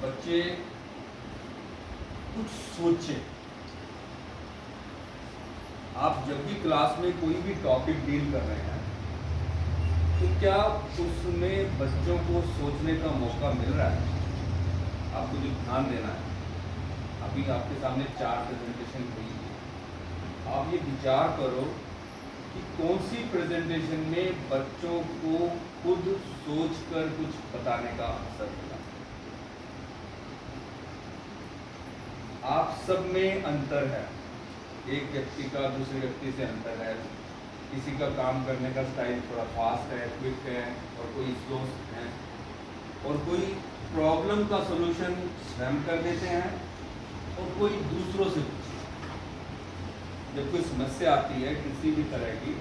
बच्चे कुछ सोचें। आप जब भी क्लास में कोई भी टॉपिक डील कर रहे हैं तो क्या उसमें बच्चों को सोचने का मौका मिल रहा है? आपको जो ध्यान देना है, अभी आपके सामने 4 प्रेजेंटेशन हुई है, आप ये विचार करो कि कौन सी प्रेजेंटेशन में बच्चों को खुद सोचकर कुछ बताने का अवसर मिला। आप सब में अंतर है, एक व्यक्ति का दूसरे व्यक्ति से अंतर है। किसी का काम करने का स्टाइल थोड़ा फास्ट है, क्विक है, और कोई स्लो है, और कोई प्रॉब्लम का सलूशन स्वयं कर देते हैं, और कोई दूसरों से पूछते हैं। जब कोई समस्या आती है किसी भी तरह की,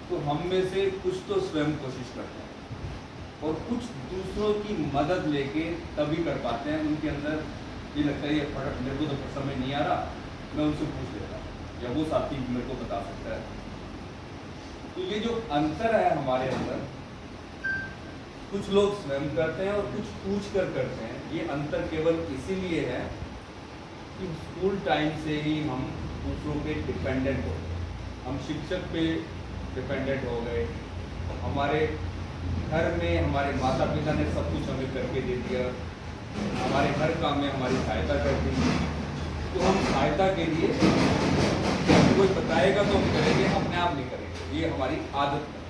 तो हम में से कुछ तो स्वयं कोशिश करते हैं और कुछ दूसरों की मदद लेके तभी कर पाते हैं। उनके अंदर ये लगता है ये फटक मेरे को तो समझ नहीं आ रहा, मैं उनसे पूछ लेता हूँ, या वो साथी मेरे को बता सकता है। तो ये जो अंतर है हमारे अंदर, कुछ लोग स्वयं करते हैं और कुछ पूछ कर करते हैं। ये अंतर केवल इसीलिए है कि स्कूल टाइम से ही हम दूसरों पे डिपेंडेंट हो गए। हम शिक्षक पे डिपेंडेंट हो गए। हमारे घर में हमारे माता पिता ने सब कुछ हमें करके दे दिया, हमारे हर काम में हमारी सहायता कर दी, तो हम सहायता के लिए जब कोई बताएगा तो हम करेंगे, अपने आप नहीं करेंगे, ये हमारी आदत है।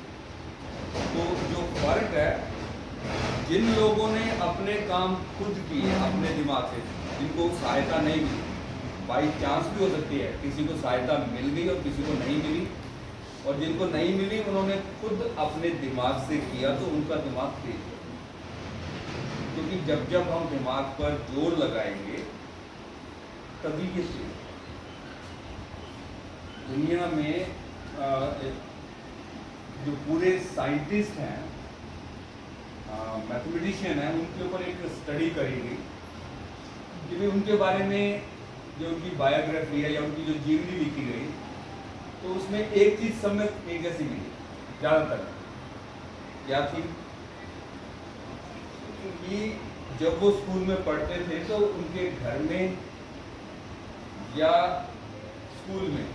तो जो फर्क है, जिन लोगों ने अपने काम खुद किए अपने दिमाग से, जिनको सहायता नहीं मिली, बाई चांस भी हो सकती है किसी को सहायता मिल गई और किसी को नहीं मिली, और जिनको नहीं मिली उन्होंने खुद अपने दिमाग से किया, तो उनका दिमाग तेज है। क्योंकि जब हम दिमाग पर जोर लगाएंगे तभी ये चीज। दुनिया में जो पूरे साइंटिस्ट हैं, मैथमेटिशियन हैं, उनके ऊपर एक स्टडी करी गई कि उनके बारे में जो उनकी बायोग्राफी है या उनकी जो जीवनी लिखी गई, तो उसमें एक चीज सब में एक जैसी मिली ज्यादातर। क्या थी कि जब वो स्कूल में पढ़ते थे तो उनके घर में या स्कूल में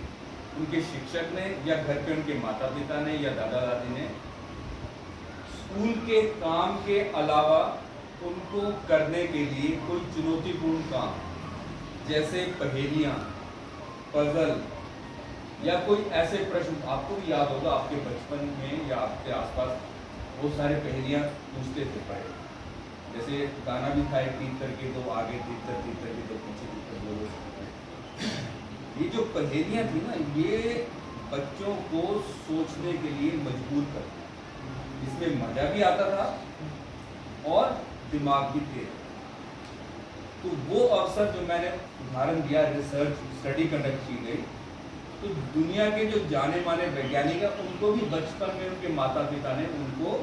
उनके शिक्षक ने, या घर पे उनके माता पिता ने या दादा दादी ने स्कूल के काम के अलावा उनको करने के लिए कोई चुनौतीपूर्ण काम, जैसे पहेलियां, पजल, या कोई ऐसे प्रश्न, आपको भी याद होगा आपके बचपन में या आपके आसपास बहुत सारे पहेलियां पूछते थे पहले। जैसे गाना भी था, तीतर के दो आगे, तीतर तीतर के दो पीछे, तीतर दो। ये जो पहेलियां थी ना, ये बच्चों को सोचने के लिए मजबूर करती, इसमें मजा भी आता था और दिमाग भी तेज। तो वो अवसर जो मैंने उदाहरण दिया, रिसर्च स्टडी कंडक्ट की गई, तो दुनिया के जो जाने माने वैज्ञानिक हैं उनको भी बचपन में उनके माता पिता ने उनको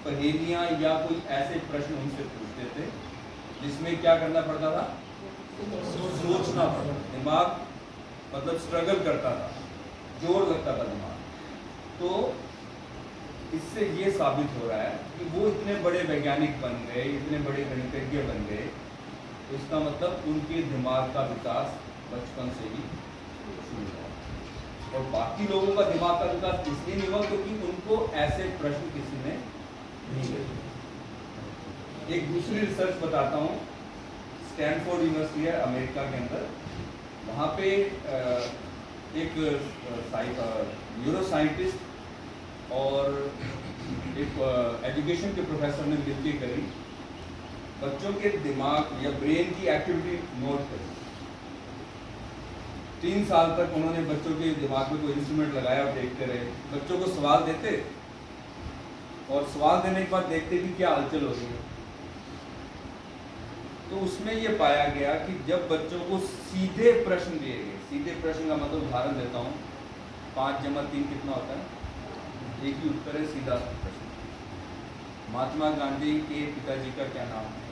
पहेलियां या कोई ऐसे प्रश्न उनसे पूछते थे जिसमें क्या करना पड़ता था, सोचना पड़ता, दिमाग मतलब स्ट्रगल करता था, जोर लगता था दिमाग। तो इससे ये साबित हो रहा है कि वो इतने बड़े वैज्ञानिक बन गए, इतने बड़े गणितज्ञ बन गए, तो इसका मतलब उनके दिमाग का विकास बचपन से ही शुरू हुआ। और बाकी लोगों का दिमाग का विकास इसलिए नहीं हुआ क्योंकि उनको ऐसे प्रश्न किसी ने नहीं किए। एक दूसरी रिसर्च बताता हूँ, स्टैनफोर्ड यूनिवर्सिटी है अमेरिका के अंदर, वहाँ पे एक न्यूरो साइंटिस्ट और एक एजुकेशन के प्रोफेसर ने मिलकर करी, बच्चों के दिमाग या ब्रेन की एक्टिविटी नोट करी। 3 साल तक उन्होंने बच्चों के दिमाग में कोई इंस्ट्रूमेंट लगाया और देखते रहे। बच्चों को सवाल देते और सवाल देने के बाद देखते कि क्या हलचल हो रही है। तो उसमें ये पाया गया कि जब बच्चों को सीधे प्रश्न दिए गए, सीधे प्रश्न का मतलब उदाहरण देता हूँ, 5 जमा 3 कितना होता है, एक ही उत्तर है, सीधा प्रश्न। महात्मा गांधी के पिताजी का क्या नाम है,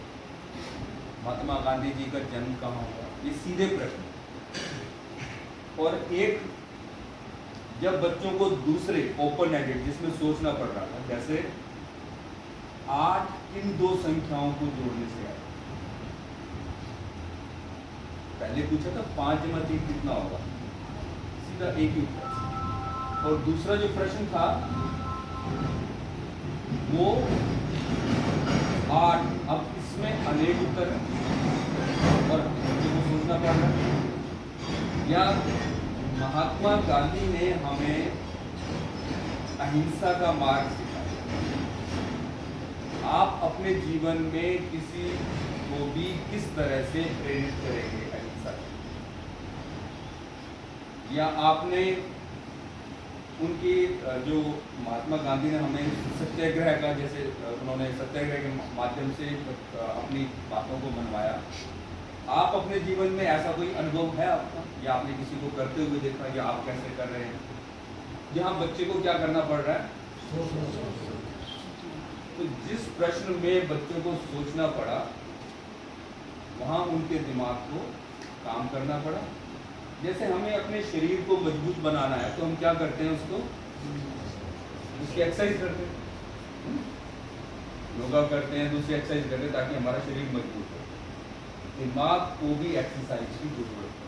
महात्मा गांधी जी का जन्म कहाँ हुआ, ये सीधे प्रश्न। और एक जब बच्चों को दूसरे ओपन एंडेड जिसमें सोचना पड़ रहा था, जैसे 8 किन 2 संख्याओं को जोड़ने से आए, पहले पूछा था 5 जमा 3 कितना होगा, सीधा एक ही उत्तर। और दूसरा जो प्रश्न था वो 8, अब इसमें अनेक उत्तर है और बच्चों को सोचना पड़ रहा है। या महात्मा गांधी ने हमें अहिंसा का मार्ग सिखाया, आप अपने जीवन में किसी को भी किस तरह से प्रेरित करेंगे अहिंसा, या आपने उनकी जो महात्मा गांधी ने हमें सत्याग्रह का, जैसे उन्होंने सत्याग्रह के माध्यम से अपनी बातों को मनवाया, आप अपने जीवन में ऐसा कोई अनुभव है आपका, या आपने किसी को करते हुए देखा, या आप कैसे कर रहे हैं? यहाँ बच्चे को क्या करना पड़ रहा है? तो जिस प्रश्न में बच्चों को सोचना पड़ा वहां उनके दिमाग को काम करना पड़ा। जैसे हमें अपने शरीर को मजबूत बनाना है तो हम क्या करते हैं, उसकी एक्सरसाइज करते हैं, योगा करते हैं, दूसरी एक्सरसाइज करते हैं ताकि हमारा शरीर मजबूत हो। दिमाग को भी एक्सरसाइज की जरूरत है।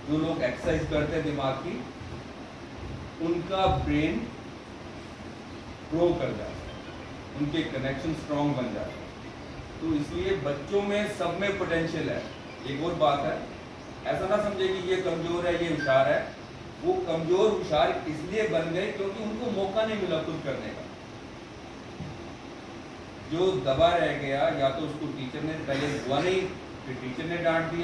जो लोग एक्सरसाइज करते हैं दिमाग की, उनका ब्रेन ग्रो कर जाता है, उनके कनेक्शन स्ट्रॉन्ग बन जाते हैं। तो इसलिए बच्चों में सब में पोटेंशियल है। एक और बात है, ऐसा ना समझे कि ये कमजोर है, ये होशियार है। वो कमजोर होशियार इसलिए बन गए क्योंकि उनको मौका नहीं मिला खुद करने का। जो दबा रह गया, या तो उसको टीचर ने पहले हुआ नहीं, फिर टीचर ने डांट दिया,